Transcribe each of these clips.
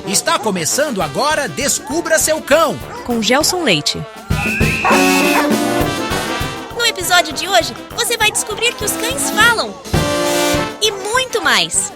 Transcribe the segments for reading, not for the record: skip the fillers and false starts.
Está começando agora Descubra Seu Cão, com Gelson Leite. No episódio de hoje, você vai descobrir que os cães falam. E muito mais.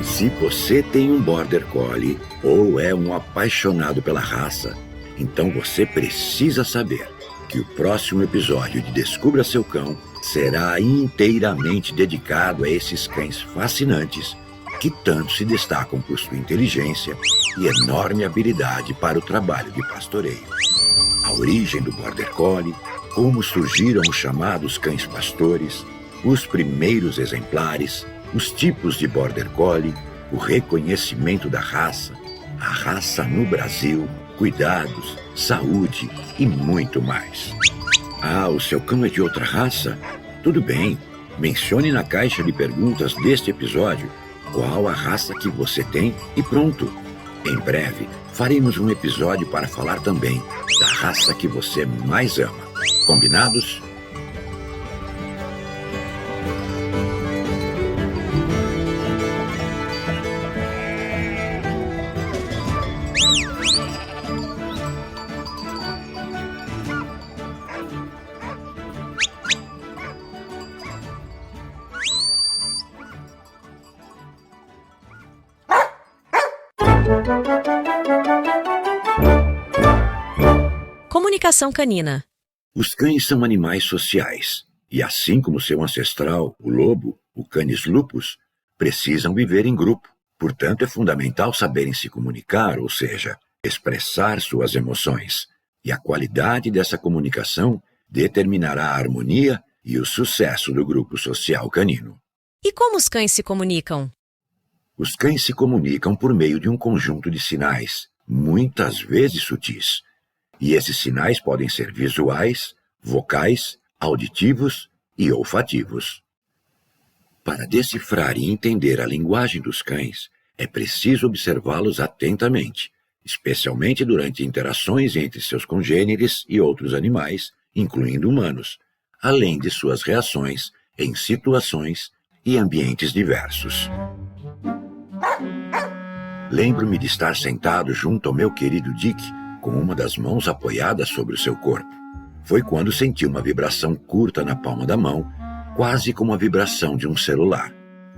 Se você tem um Border Collie ou é um apaixonado pela raça, então você precisa saber que o próximo episódio de Descubra Seu Cão será inteiramente dedicado a esses cães fascinantes que tanto se destacam por sua inteligência e enorme habilidade para o trabalho de pastoreio. A origem do Border Collie, como surgiram os chamados cães pastores, os primeiros exemplares, os tipos de Border Collie, o reconhecimento da raça, a raça no Brasil, cuidados, saúde e muito mais. Ah, o seu cão é de outra raça? Tudo bem, mencione na caixa de perguntas deste episódio qual a raça que você tem e pronto. Em breve, faremos um episódio para falar também da raça que você mais ama. Combinados? Comunicação canina. Os cães são animais sociais e, assim como seu ancestral, o lobo, o Canis lupus, precisam viver em grupo. Portanto, é fundamental saberem se comunicar, ou seja, expressar suas emoções. E a qualidade dessa comunicação determinará a harmonia e o sucesso do grupo social canino. E como os cães se comunicam? Os cães se comunicam por meio de um conjunto de sinais, muitas vezes sutis. E esses sinais podem ser visuais, vocais, auditivos e olfativos. Para decifrar e entender a linguagem dos cães, é preciso observá-los atentamente, especialmente durante interações entre seus congêneres e outros animais, incluindo humanos, além de suas reações em situações e ambientes diversos. Lembro-me de estar sentado junto ao meu querido Dick, com uma das mãos apoiadas sobre o seu corpo. Foi quando senti uma vibração curta na palma da mão, quase como a vibração de um celular.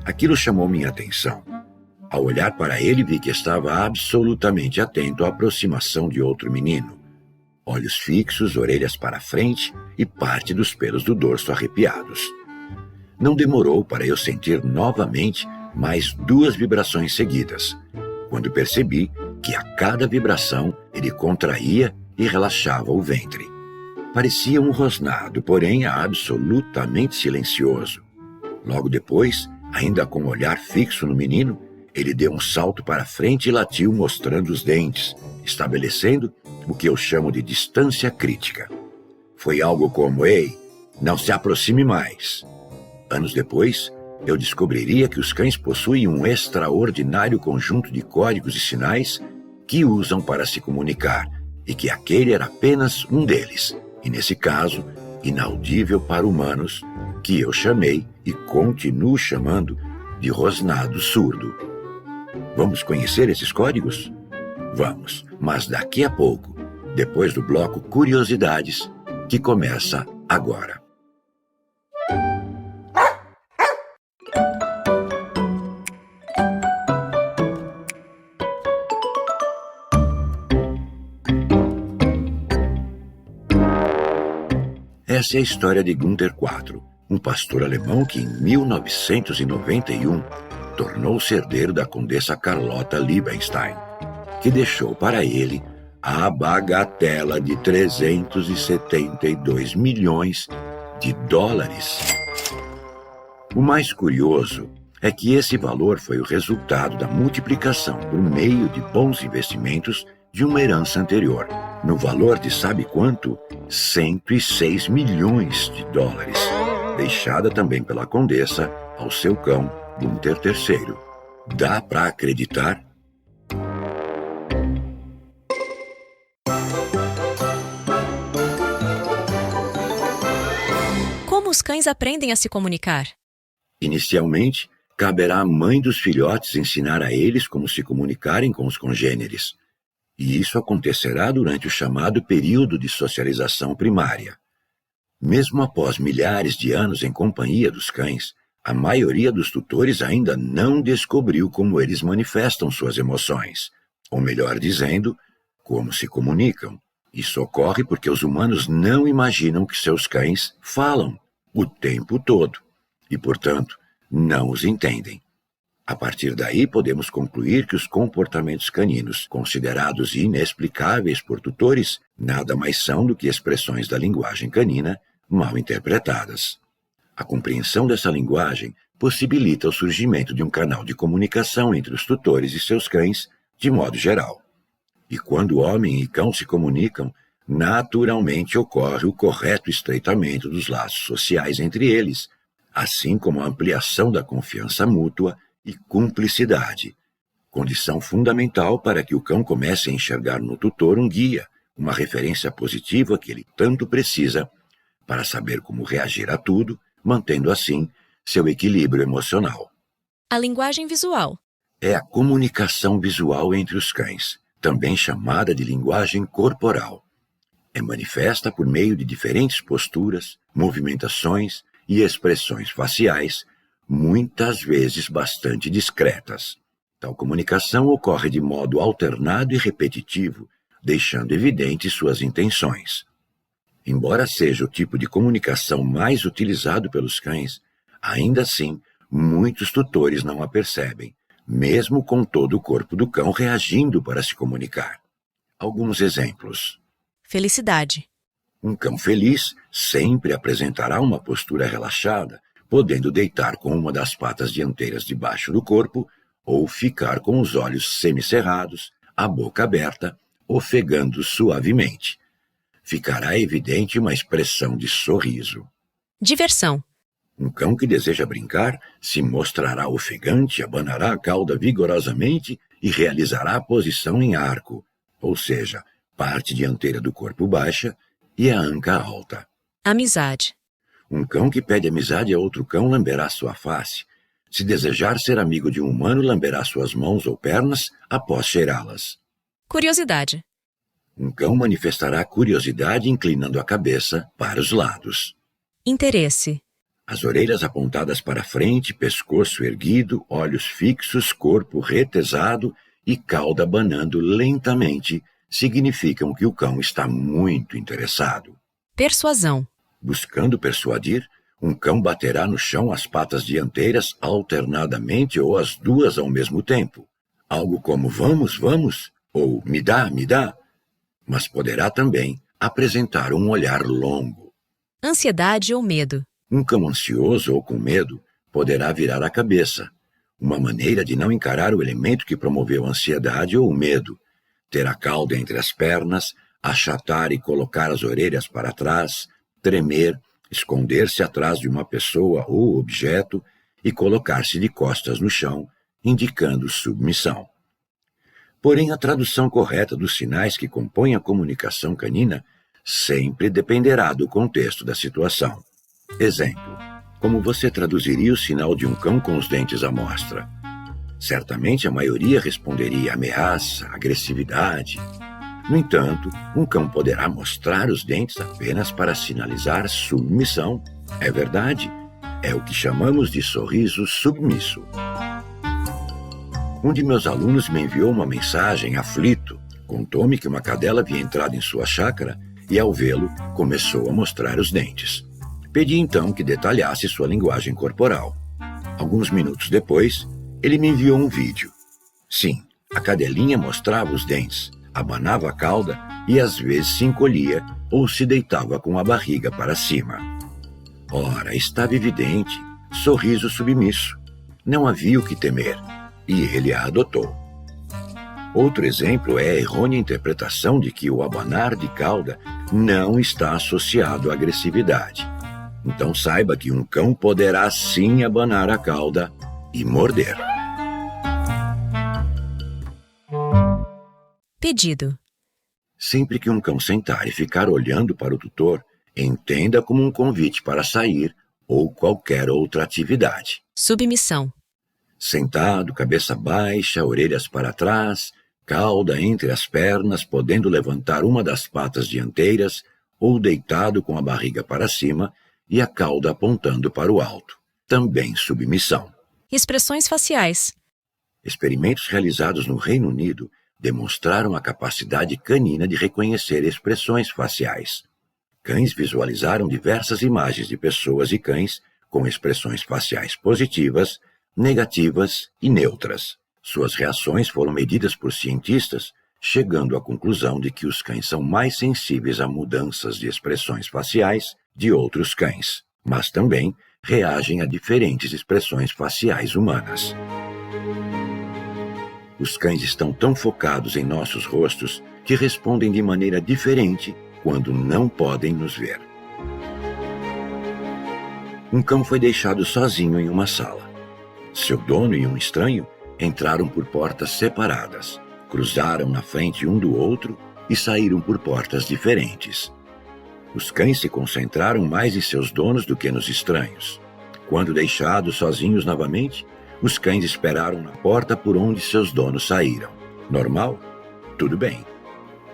Aquilo chamou minha atenção. Ao olhar para ele, vi que estava absolutamente atento à aproximação de outro menino. Olhos fixos, orelhas para frente e parte dos pelos do dorso arrepiados. Não demorou para eu sentir novamente mais 2 vibrações seguidas, quando percebi que a cada vibração ele contraía e relaxava o ventre. Parecia um rosnado, porém absolutamente silencioso. Logo depois, ainda com o olhar fixo no menino, ele deu um salto para frente e latiu mostrando os dentes, estabelecendo o que eu chamo de distância crítica. Foi algo como: "Ei, não se aproxime mais." Anos depois, eu descobriria que os cães possuem um extraordinário conjunto de códigos e sinais que usam para se comunicar, e que aquele era apenas um deles, e nesse caso, inaudível para humanos, que eu chamei e continuo chamando de rosnado surdo. Vamos conhecer esses códigos? Vamos, mas daqui a pouco, depois do bloco Curiosidades, que começa agora. Essa é a história de Günther IV, um pastor alemão que em 1991 tornou-se herdeiro da condessa Carlota Liebenstein, que deixou para ele a bagatela de 372 milhões de dólares. O mais curioso é que esse valor foi o resultado da multiplicação por meio de bons investimentos de uma herança anterior, no valor de sabe quanto? 106 milhões de dólares, deixada também pela condessa ao seu cão, Gunther III. Dá para acreditar? Como os cães aprendem a se comunicar? Inicialmente, caberá à mãe dos filhotes ensinar a eles como se comunicarem com os congêneres. E isso acontecerá durante o chamado período de socialização primária. Mesmo após milhares de anos em companhia dos cães, a maioria dos tutores ainda não descobriu como eles manifestam suas emoções, ou melhor dizendo, como se comunicam. Isso ocorre porque os humanos não imaginam que seus cães falam o tempo todo e, portanto, não os entendem. A partir daí, podemos concluir que os comportamentos caninos, considerados inexplicáveis por tutores, nada mais são do que expressões da linguagem canina mal interpretadas. A compreensão dessa linguagem possibilita o surgimento de um canal de comunicação entre os tutores e seus cães, de modo geral. E quando homem e cão se comunicam, naturalmente ocorre o correto estreitamento dos laços sociais entre eles, assim como a ampliação da confiança mútua e cumplicidade, condição fundamental para que o cão comece a enxergar no tutor um guia, uma referência positiva que ele tanto precisa para saber como reagir a tudo, mantendo assim seu equilíbrio emocional. A linguagem visual é a comunicação visual entre os cães, também chamada de linguagem corporal. É manifesta por meio de diferentes posturas, movimentações e expressões faciais, muitas vezes bastante discretas. Tal comunicação ocorre de modo alternado e repetitivo, deixando evidentes suas intenções. Embora seja o tipo de comunicação mais utilizado pelos cães, ainda assim, muitos tutores não a percebem, mesmo com todo o corpo do cão reagindo para se comunicar. Alguns exemplos. Felicidade. Um cão feliz sempre apresentará uma postura relaxada, podendo deitar com uma das patas dianteiras debaixo do corpo ou ficar com os olhos semicerrados, a boca aberta, ofegando suavemente. Ficará evidente uma expressão de sorriso. Diversão. Um cão que deseja brincar se mostrará ofegante, abanará a cauda vigorosamente e realizará a posição em arco, ou seja, parte dianteira do corpo baixa e a anca alta. Amizade. Um cão que pede amizade a outro cão lamberá sua face. Se desejar ser amigo de um humano, lamberá suas mãos ou pernas após cheirá-las. Curiosidade. Um cão manifestará curiosidade inclinando a cabeça para os lados. Interesse. As orelhas apontadas para frente, pescoço erguido, olhos fixos, corpo retesado e cauda abanando lentamente significam que o cão está muito interessado. Persuasão. Buscando persuadir, um cão baterá no chão as patas dianteiras alternadamente ou as duas ao mesmo tempo. Algo como vamos, vamos, ou me dá, mas poderá também apresentar um olhar longo. Ansiedade ou medo. Um cão ansioso ou com medo poderá virar a cabeça, uma maneira de não encarar o elemento que promoveu a ansiedade ou o medo, ter a cauda entre as pernas, achatar e colocar as orelhas para trás, tremer, esconder-se atrás de uma pessoa ou objeto e colocar-se de costas no chão, indicando submissão. Porém, a tradução correta dos sinais que compõem a comunicação canina sempre dependerá do contexto da situação. Exemplo: como você traduziria o sinal de um cão com os dentes à mostra? Certamente a maioria responderia ameaça, agressividade. No entanto, um cão poderá mostrar os dentes apenas para sinalizar submissão. É verdade, é o que chamamos de sorriso submisso. Um de meus alunos me enviou uma mensagem aflito. Contou-me que uma cadela havia entrado em sua chácara e, ao vê-lo, começou a mostrar os dentes. Pedi então que detalhasse sua linguagem corporal. Alguns minutos depois, ele me enviou um vídeo. Sim, a cadelinha mostrava os dentes, abanava a cauda e às vezes se encolhia ou se deitava com a barriga para cima. Ora, estava evidente, sorriso submisso. Não havia o que temer, e ele a adotou. Outro exemplo é a errônea interpretação de que o abanar de cauda não está associado à agressividade. Então saiba que um cão poderá sim abanar a cauda e morder. Pedido. Sempre que um cão sentar e ficar olhando para o tutor, entenda como um convite para sair ou qualquer outra atividade. Submissão. Sentado, cabeça baixa, orelhas para trás, cauda entre as pernas, podendo levantar uma das patas dianteiras, ou deitado com a barriga para cima e a cauda apontando para o alto. Também submissão. Expressões faciais. Experimentos realizados no Reino Unido demonstraram a capacidade canina de reconhecer expressões faciais. Cães visualizaram diversas imagens de pessoas e cães com expressões faciais positivas, negativas e neutras. Suas reações foram medidas por cientistas, chegando à conclusão de que os cães são mais sensíveis a mudanças de expressões faciais de outros cães, mas também reagem a diferentes expressões faciais humanas. Os cães estão tão focados em nossos rostos que respondem de maneira diferente quando não podem nos ver. Um cão foi deixado sozinho em uma sala. Seu dono e um estranho entraram por portas separadas, cruzaram na frente um do outro e saíram por portas diferentes. Os cães se concentraram mais em seus donos do que nos estranhos. Quando deixados sozinhos novamente, os cães esperaram na porta por onde seus donos saíram. Normal? Tudo bem.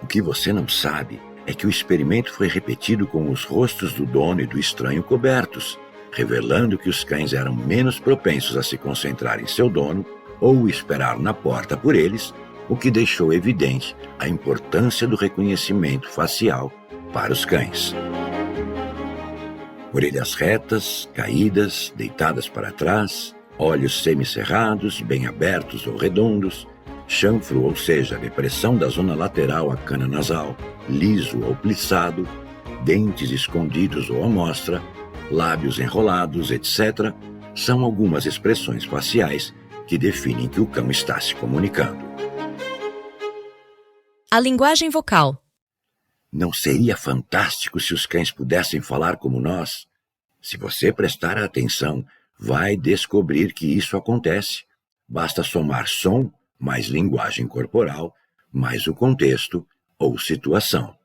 O que você não sabe é que o experimento foi repetido com os rostos do dono e do estranho cobertos, revelando que os cães eram menos propensos a se concentrar em seu dono ou esperar na porta por eles, o que deixou evidente a importância do reconhecimento facial para os cães. Orelhas retas, caídas, deitadas para trás, olhos semicerrados, bem abertos ou redondos, chanfro, ou seja, depressão da zona lateral à cana nasal, liso ou plissado, dentes escondidos ou à mostra, lábios enrolados, etc., são algumas expressões faciais que definem que o cão está se comunicando. A linguagem vocal. Não seria fantástico se os cães pudessem falar como nós? Se você prestar atenção, vai descobrir que isso acontece. Basta somar som, mais linguagem corporal, mais o contexto ou situação.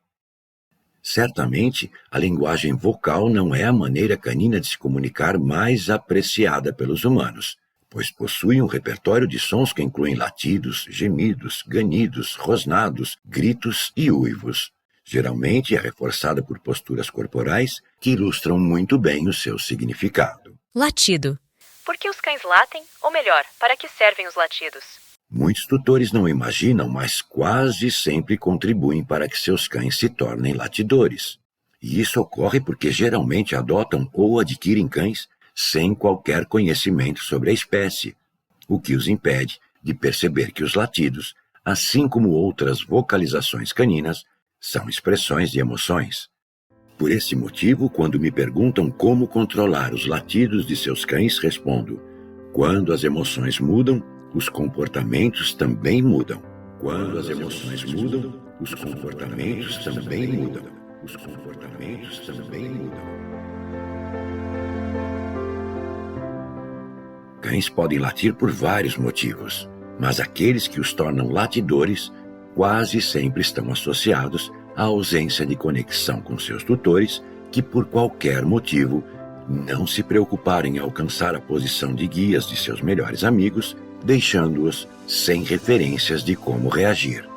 Certamente, a linguagem vocal não é a maneira canina de se comunicar mais apreciada pelos humanos, pois possui um repertório de sons que incluem latidos, gemidos, ganidos, rosnados, gritos e uivos. Geralmente é reforçada por posturas corporais que ilustram muito bem o seu significado. Latido. Por que os cães latem? Ou melhor, para que servem os latidos? Muitos tutores não imaginam, mas quase sempre contribuem para que seus cães se tornem latidores. E isso ocorre porque geralmente adotam ou adquirem cães sem qualquer conhecimento sobre a espécie, o que os impede de perceber que os latidos, assim como outras vocalizações caninas, são expressões de emoções. Por esse motivo, quando me perguntam como controlar os latidos de seus cães, respondo: quando as emoções mudam, os comportamentos também mudam. Quando as emoções mudam, os comportamentos também mudam. Os comportamentos também mudam. Cães podem latir por vários motivos, mas aqueles que os tornam latidores quase sempre estão associados à ausência de conexão com seus tutores, que por qualquer motivo não se preocuparam em alcançar a posição de guias de seus melhores amigos, deixando-os sem referências de como reagir.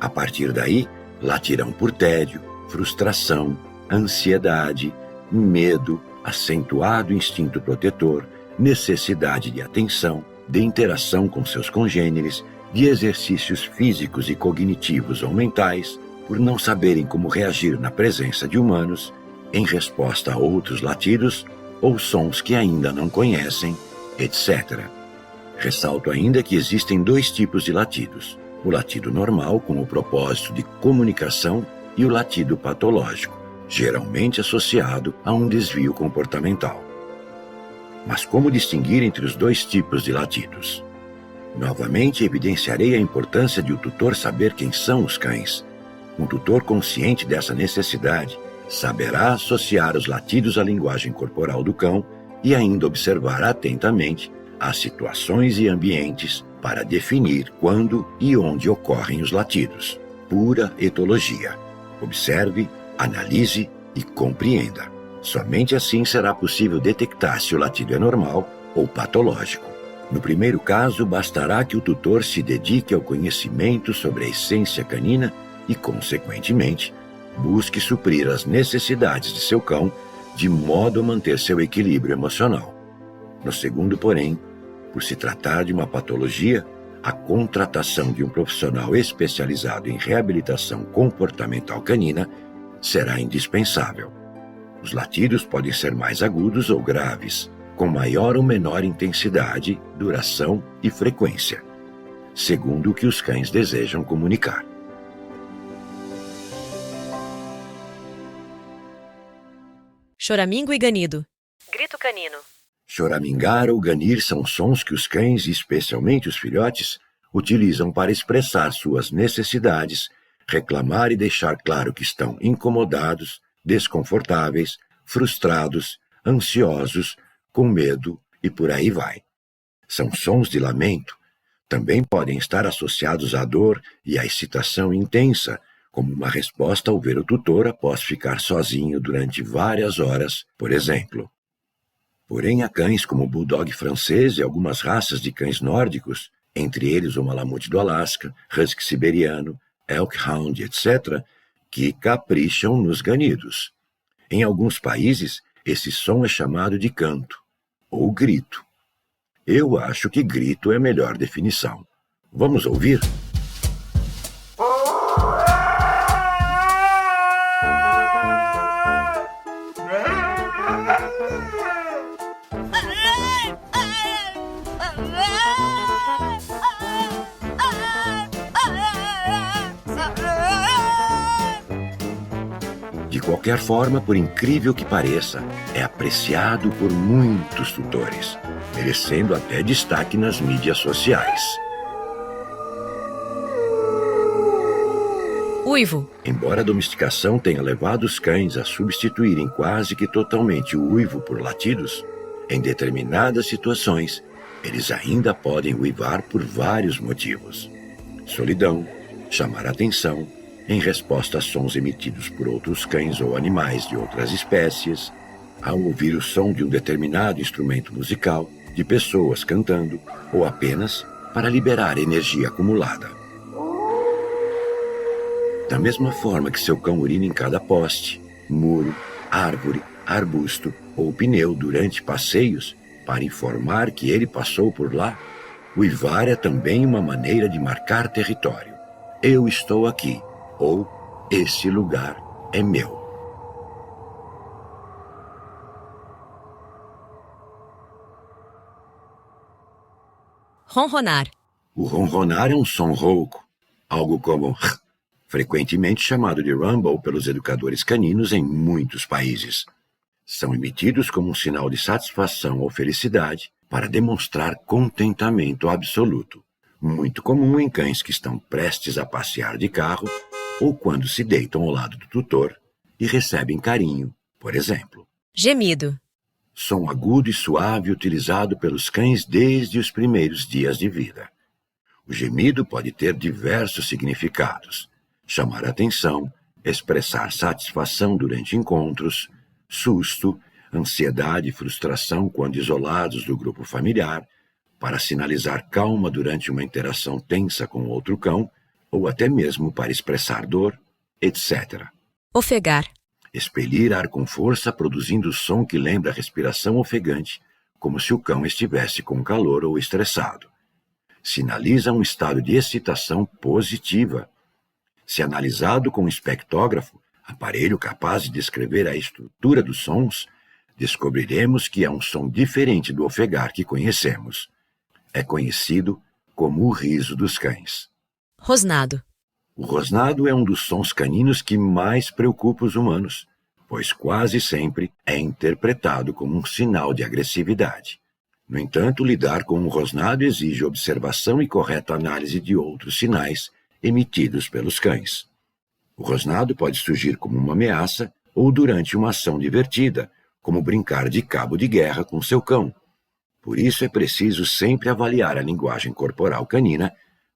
A partir daí, latirão por tédio, frustração, ansiedade, medo, acentuado instinto protetor, necessidade de atenção, de interação com seus congêneres, de exercícios físicos e cognitivos ou mentais, por não saberem como reagir na presença de humanos, em resposta a outros latidos ou sons que ainda não conhecem, etc. Ressalto ainda que existem dois tipos de latidos: o latido normal, com o propósito de comunicação, e o latido patológico, geralmente associado a um desvio comportamental. Mas como distinguir entre os dois tipos de latidos? Novamente, evidenciarei a importância de o tutor saber quem são os cães. Um tutor consciente dessa necessidade saberá associar os latidos à linguagem corporal do cão e ainda observar atentamente as situações e ambientes para definir quando e onde ocorrem os latidos. Pura etologia. Observe, analise e compreenda. Somente assim será possível detectar se o latido é normal ou patológico. No primeiro caso, bastará que o tutor se dedique ao conhecimento sobre a essência canina e, consequentemente, busque suprir as necessidades de seu cão de modo a manter seu equilíbrio emocional. No segundo, porém, por se tratar de uma patologia, a contratação de um profissional especializado em reabilitação comportamental canina será indispensável. Os latidos podem ser mais agudos ou graves, com maior ou menor intensidade, duração e frequência, segundo o que os cães desejam comunicar. Choramingo e ganido. Grito canino. Choramingar ou ganir são sons que os cães, especialmente os filhotes, utilizam para expressar suas necessidades, reclamar e deixar claro que estão incomodados, desconfortáveis, frustrados, ansiosos, com medo e por aí vai. São sons de lamento. Também podem estar associados à dor e à excitação intensa, como uma resposta ao ver o tutor após ficar sozinho durante várias horas, por exemplo. Porém, há cães como o Bulldog francês e algumas raças de cães nórdicos, entre eles o Malamute do Alasca, Husky siberiano, Elkhound, etc., que capricham nos ganidos. Em alguns países, esse som é chamado de canto, ou grito. Eu acho que grito é a melhor definição. Vamos ouvir? De qualquer forma, por incrível que pareça, é apreciado por muitos tutores, merecendo até destaque nas mídias sociais. Uivo. Embora a domesticação tenha levado os cães a substituírem quase que totalmente o uivo por latidos, em determinadas situações, eles ainda podem uivar por vários motivos. Solidão, chamar atenção, em resposta a sons emitidos por outros cães ou animais de outras espécies, ao ouvir o som de um determinado instrumento musical, de pessoas cantando, ou apenas para liberar energia acumulada. Da mesma forma que seu cão urina em cada poste, muro, árvore, arbusto ou pneu durante passeios para informar que ele passou por lá, uivar é também uma maneira de marcar território. Eu estou aqui. Ou, esse lugar é meu. Ronronar. O ronronar é um som rouco, algo como frequentemente chamado de rumble pelos educadores caninos em muitos países. São emitidos como um sinal de satisfação ou felicidade para demonstrar contentamento absoluto, muito comum em cães que estão prestes a passear de carro ou quando se deitam ao lado do tutor e recebem carinho, por exemplo. Gemido. Som agudo e suave utilizado pelos cães desde os primeiros dias de vida. O gemido pode ter diversos significados: chamar atenção, expressar satisfação durante encontros, susto, ansiedade e frustração quando isolados do grupo familiar, para sinalizar calma durante uma interação tensa com outro cão, ou até mesmo para expressar dor, etc. Ofegar. Expelir ar com força produzindo som que lembra a respiração ofegante, como se o cão estivesse com calor ou estressado. Sinaliza um estado de excitação positiva. Se analisado com um espectógrafo, aparelho capaz de descrever a estrutura dos sons, descobriremos que é um som diferente do ofegar que conhecemos. É conhecido como o riso dos cães. Rosnado. O rosnado é um dos sons caninos que mais preocupa os humanos, pois quase sempre é interpretado como um sinal de agressividade. No entanto, lidar com um rosnado exige observação e correta análise de outros sinais emitidos pelos cães. O rosnado pode surgir como uma ameaça ou durante uma ação divertida, como brincar de cabo de guerra com seu cão. Por isso é preciso sempre avaliar a linguagem corporal canina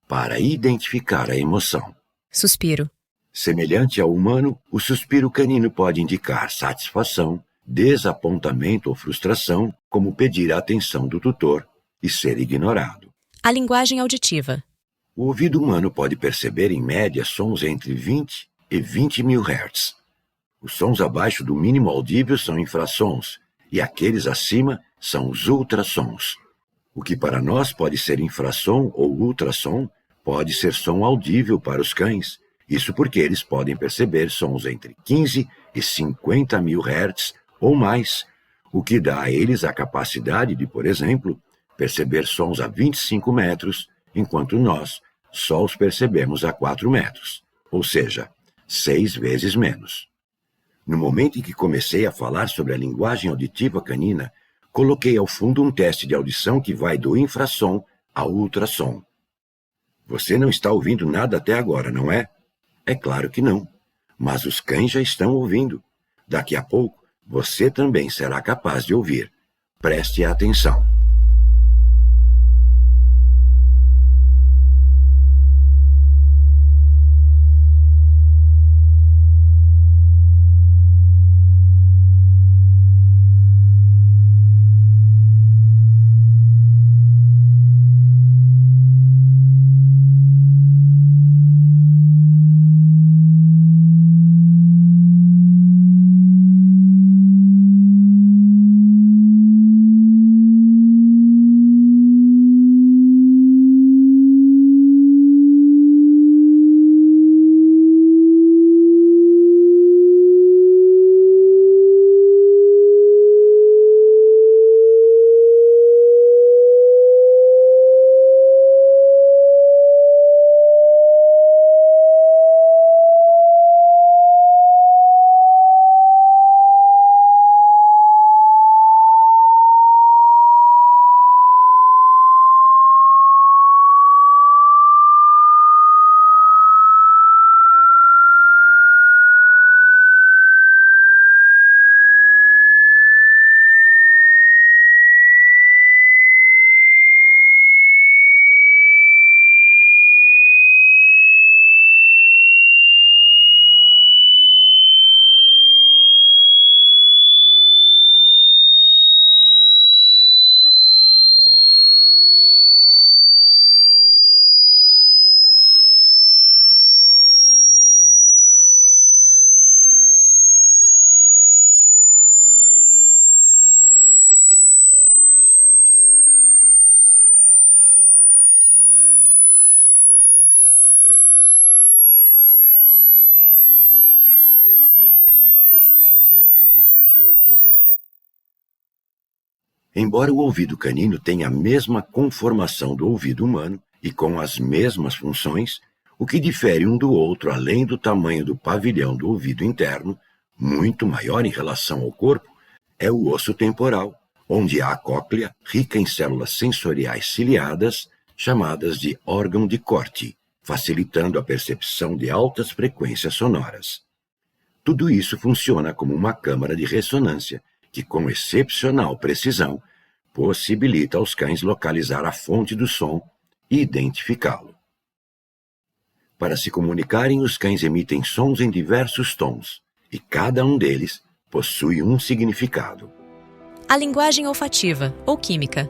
para identificar a emoção. Suspiro. Semelhante ao humano, o suspiro canino pode indicar satisfação, desapontamento ou frustração, como pedir a atenção do tutor e ser ignorado. A linguagem auditiva. O ouvido humano pode perceber, em média, sons entre 20 e 20 mil Hz. Os sons abaixo do mínimo audível são infrassons, e aqueles acima são os ultrassons. O que para nós pode ser infrassom ou ultrassom, pode ser som audível para os cães. Isso porque eles podem perceber sons entre 15 e 50 mil Hz ou mais, o que dá a eles a capacidade de, por exemplo, perceber sons a 25 metros, enquanto nós só os percebemos a 4 metros, ou seja, 6 vezes menos. No momento em que comecei a falar sobre a linguagem auditiva canina, coloquei ao fundo um teste de audição que vai do infrassom ao ultrassom. Você não está ouvindo nada até agora, não é? É claro que não, mas os cães já estão ouvindo. Daqui a pouco, você também será capaz de ouvir. Preste atenção. Embora o ouvido canino tenha a mesma conformação do ouvido humano e com as mesmas funções, o que difere um do outro, além do tamanho do pavilhão do ouvido interno, muito maior em relação ao corpo, é o osso temporal, onde há a cóclea, rica em células sensoriais ciliadas, chamadas de órgão de Corti, facilitando a percepção de altas frequências sonoras. Tudo isso funciona como uma câmara de ressonância, que com excepcional precisão possibilita aos cães localizar a fonte do som e identificá-lo. Para se comunicarem, os cães emitem sons em diversos tons, e cada um deles possui um significado. A linguagem olfativa, ou química.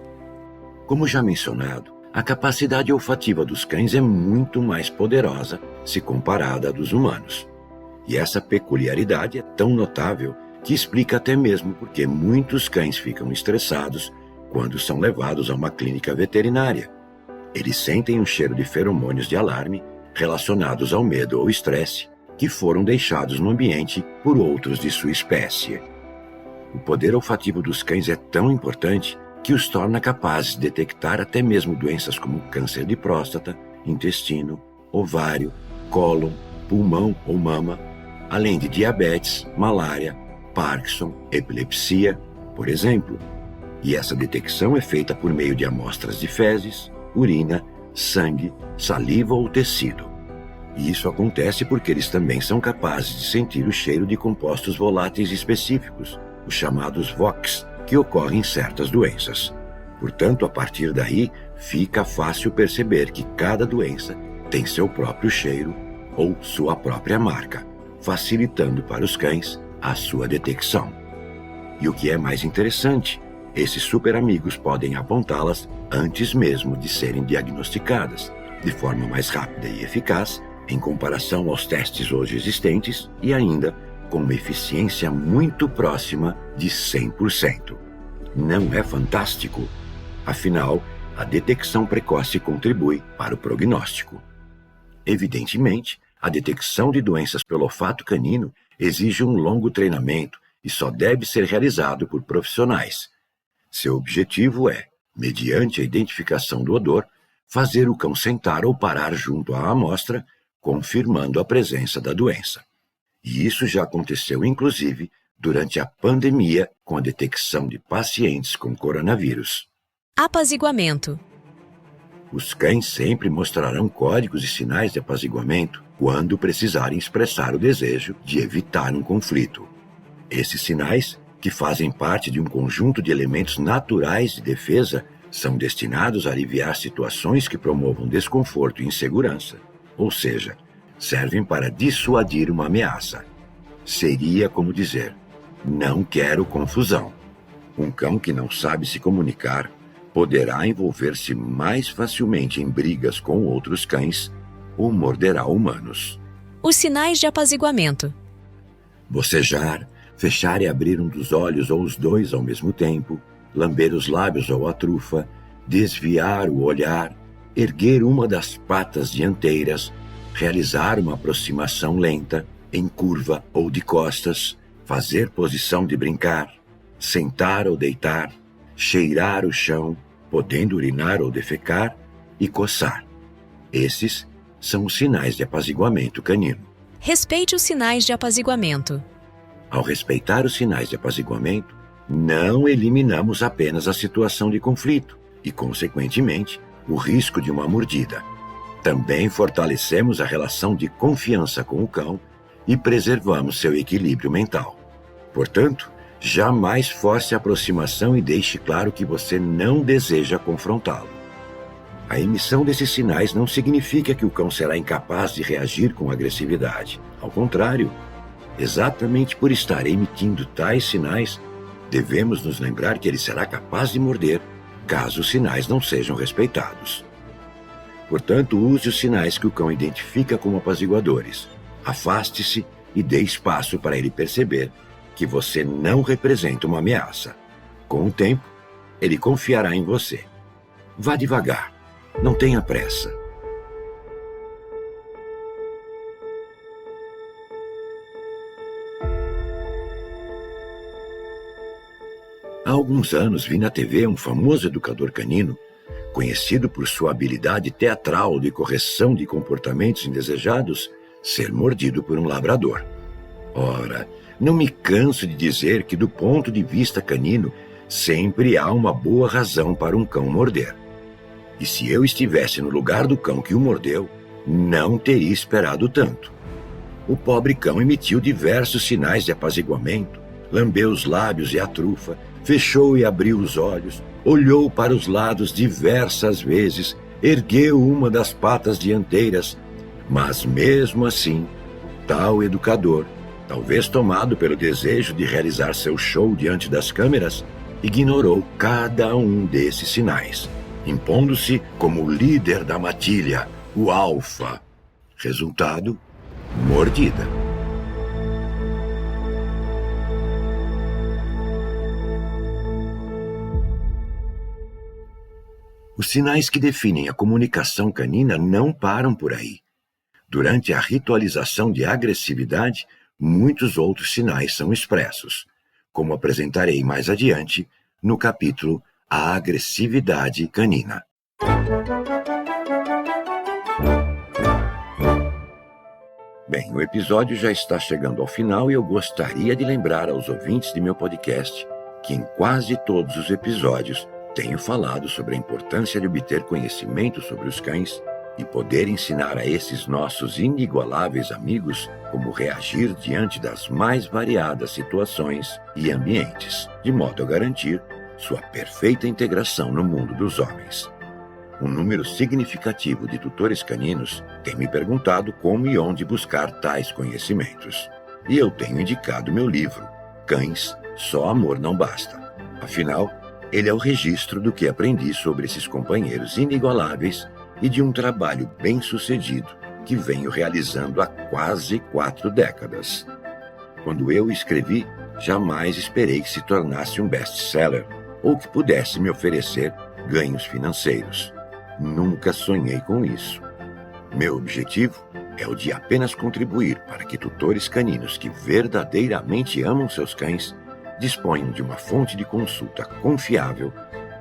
Como já mencionado, a capacidade olfativa dos cães é muito mais poderosa se comparada à dos humanos. E essa peculiaridade é tão notável que explica até mesmo porque muitos cães ficam estressados quando são levados a uma clínica veterinária. Eles sentem um cheiro de feromônios de alarme relacionados ao medo ou estresse que foram deixados no ambiente por outros de sua espécie. O poder olfativo dos cães é tão importante que os torna capazes de detectar até mesmo doenças como câncer de próstata, intestino, ovário, cólon, pulmão ou mama, além de diabetes, malária, Parkinson, epilepsia, por exemplo. E essa detecção é feita por meio de amostras de fezes, urina, sangue, saliva ou tecido. E isso acontece porque eles também são capazes de sentir o cheiro de compostos voláteis específicos, os chamados VOCs, que ocorrem em certas doenças. Portanto, a partir daí, fica fácil perceber que cada doença tem seu próprio cheiro ou sua própria marca, facilitando para os cães a sua detecção. E o que é mais interessante, esses super amigos podem apontá-las antes mesmo de serem diagnosticadas, de forma mais rápida e eficaz, em comparação aos testes hoje existentes e ainda com uma eficiência muito próxima de 100%. Não é fantástico? Afinal, a detecção precoce contribui para o prognóstico. Evidentemente, a detecção de doenças pelo olfato canino exige um longo treinamento e só deve ser realizado por profissionais. Seu objetivo é, mediante a identificação do odor, fazer o cão sentar ou parar junto à amostra, confirmando a presença da doença. E isso já aconteceu, inclusive, durante a pandemia com a detecção de pacientes com coronavírus. Apaziguamento. Os cães sempre mostrarão códigos e sinais de apaziguamento quando precisarem expressar o desejo de evitar um conflito. Esses sinais, que fazem parte de um conjunto de elementos naturais de defesa, são destinados a aliviar situações que promovam desconforto e insegurança, ou seja, servem para dissuadir uma ameaça. Seria como dizer, não quero confusão. Um cão que não sabe se comunicar poderá envolver-se mais facilmente em brigas com outros cães ou morderá humanos. Os sinais de apaziguamento. Bocejar, fechar e abrir um dos olhos ou os dois ao mesmo tempo, lamber os lábios ou a trufa, desviar o olhar, erguer uma das patas dianteiras, realizar uma aproximação lenta, em curva ou de costas, fazer posição de brincar, sentar ou deitar, cheirar o chão, podendo urinar ou defecar, e coçar. Esses são os sinais de apaziguamento canino. Respeite os sinais de apaziguamento. Ao respeitar os sinais de apaziguamento, não eliminamos apenas a situação de conflito e, consequentemente, o risco de uma mordida. Também fortalecemos a relação de confiança com o cão e preservamos seu equilíbrio mental. Portanto, jamais force a aproximação e deixe claro que você não deseja confrontá-lo. A emissão desses sinais não significa que o cão será incapaz de reagir com agressividade. Ao contrário, exatamente por estar emitindo tais sinais, devemos nos lembrar que ele será capaz de morder caso os sinais não sejam respeitados. Portanto, use os sinais que o cão identifica como apaziguadores. Afaste-se e dê espaço para ele perceber que você não representa uma ameaça. Com o tempo, ele confiará em você. Vá devagar, não tenha pressa. Há alguns anos vi na TV um famoso educador canino, conhecido por sua habilidade teatral de correção de comportamentos indesejados, ser mordido por um labrador. Ora, não me canso de dizer que, do ponto de vista canino, sempre há uma boa razão para um cão morder. E se eu estivesse no lugar do cão que o mordeu, não teria esperado tanto. O pobre cão emitiu diversos sinais de apaziguamento, lambeu os lábios e a trufa, fechou e abriu os olhos, olhou para os lados diversas vezes, ergueu uma das patas dianteiras, mas mesmo assim, tal educador, talvez tomado pelo desejo de realizar seu show diante das câmeras, ignorou cada um desses sinais, impondo-se como o líder da matilha, o alfa. Resultado: mordida. Os sinais que definem a comunicação canina não param por aí. Durante a ritualização de agressividade, muitos outros sinais são expressos, como apresentarei mais adiante no capítulo A Agressividade Canina. Bem, o episódio já está chegando ao final e eu gostaria de lembrar aos ouvintes de meu podcast que em quase todos os episódios tenho falado sobre a importância de obter conhecimento sobre os cães e poder ensinar a esses nossos inigualáveis amigos como reagir diante das mais variadas situações e ambientes, de modo a garantir sua perfeita integração no mundo dos homens. Um número significativo de tutores caninos tem me perguntado como e onde buscar tais conhecimentos. E eu tenho indicado meu livro, Cães, Só Amor Não Basta. Afinal, ele é o registro do que aprendi sobre esses companheiros inigualáveis e de um trabalho bem-sucedido que venho realizando há quase 4 décadas. Quando eu o escrevi, jamais esperei que se tornasse um best-seller ou que pudesse me oferecer ganhos financeiros. Nunca sonhei com isso. Meu objetivo é o de apenas contribuir para que tutores caninos que verdadeiramente amam seus cães disponham de uma fonte de consulta confiável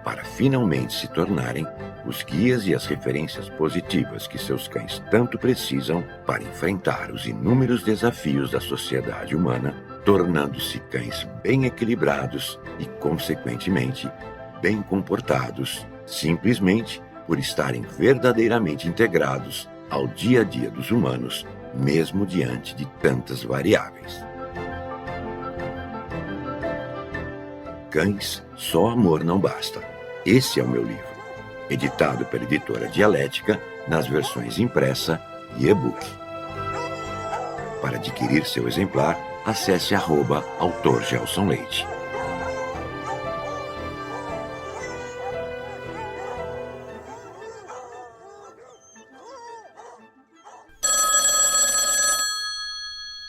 para finalmente se tornarem os guias e as referências positivas que seus cães tanto precisam para enfrentar os inúmeros desafios da sociedade humana, tornando-se cães bem equilibrados e, consequentemente, bem comportados, simplesmente por estarem verdadeiramente integrados ao dia a dia dos humanos, mesmo diante de tantas variáveis. Cães, Só Amor Não Basta. Esse é o meu livro, editado pela editora Dialética nas versões impressa e e-book. Para adquirir seu exemplar, acesse @autor Gelson Leite.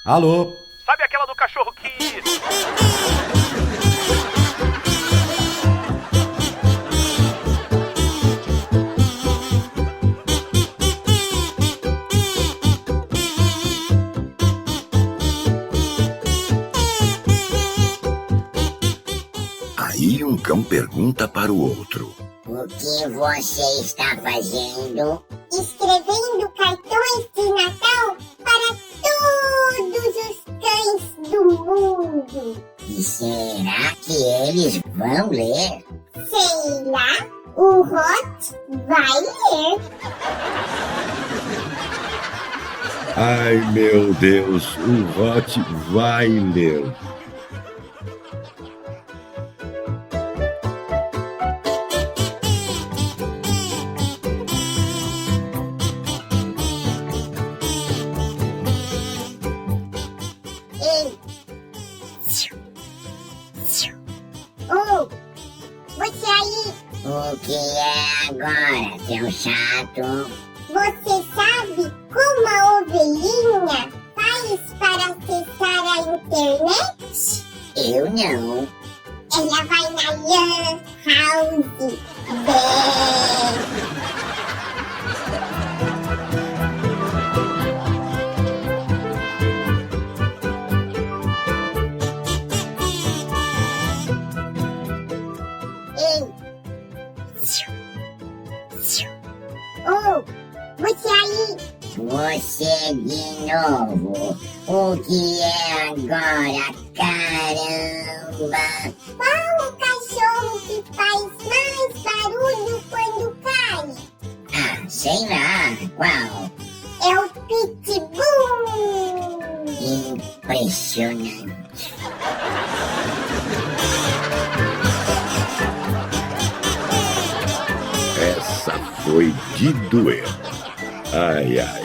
Alô? Sabe aquela do cachorro que... Aí um cão pergunta para o outro: O que você está fazendo? Escrevendo cartões de Natal para todos os cães do mundo. E será que eles vão ler? Sei lá, o Hot vai ler. Ai, meu Deus, o Hot vai ler. Ei! Oh! Você aí! O que é agora, seu chato? Você sabe como a ovelhinha faz para acessar a internet? Eu não. Ela vai na Lan House. Bé. Ei! Oh! Você aí! Você de novo. O que é agora, caramba? Qual o cachorro que faz mais barulho quando cai? Ah, sei lá, qual? É o Pitbull! Impressionante. Essa foi de doer. Ai, ai.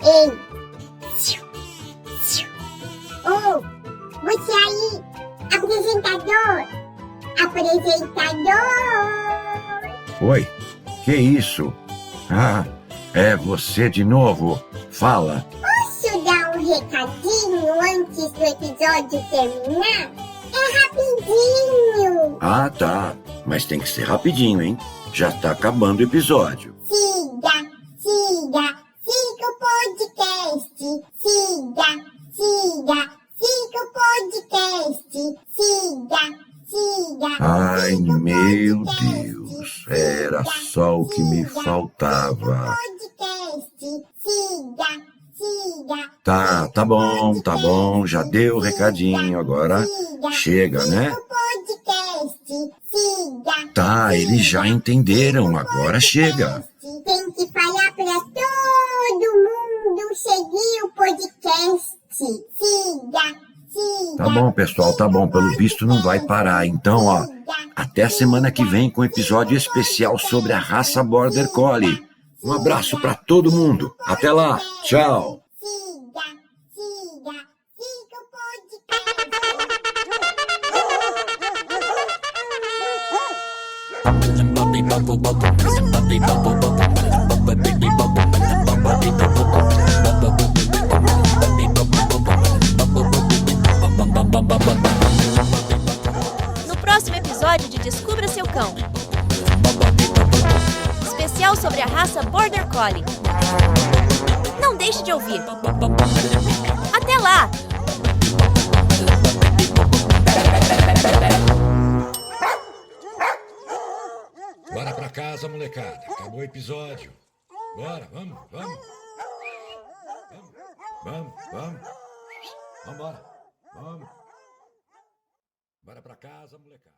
Ei! Oh! Você aí! Apresentador! Apresentador! Oi, que isso? Ah, é você de novo. Fala. Posso dar um recadinho antes do episódio terminar? É rapidinho! Ah, tá. Mas tem que ser rapidinho, hein? Já tá acabando o episódio. Siga, siga, siga o podcast. Siga, siga, siga o podcast. Siga, siga. Ai, siga o meu podcast. Deus. Era só o que me Siga faltava. o podcast. Siga, siga. Tá bom, já deu o recadinho, agora chega, né? O podcast. Siga. Tá, eles já entenderam, agora chega. Tem que falar pra todo mundo seguir o podcast. Siga, siga. Tá bom, pessoal, tá bom, pelo visto não vai parar. Então, ó, até semana que vem com um episódio especial sobre a raça Border Collie. Um abraço pra todo mundo. Até lá, tchau. Siga, siga, siga o No próximo episódio de Descubra Seu Cão. Especial sobre a raça Border Collie. Não deixe de ouvir. Até lá! Bora pra casa, molecada. Acabou o episódio. Bora, vamos. Vambora. Vamos. Bora pra casa, molecada.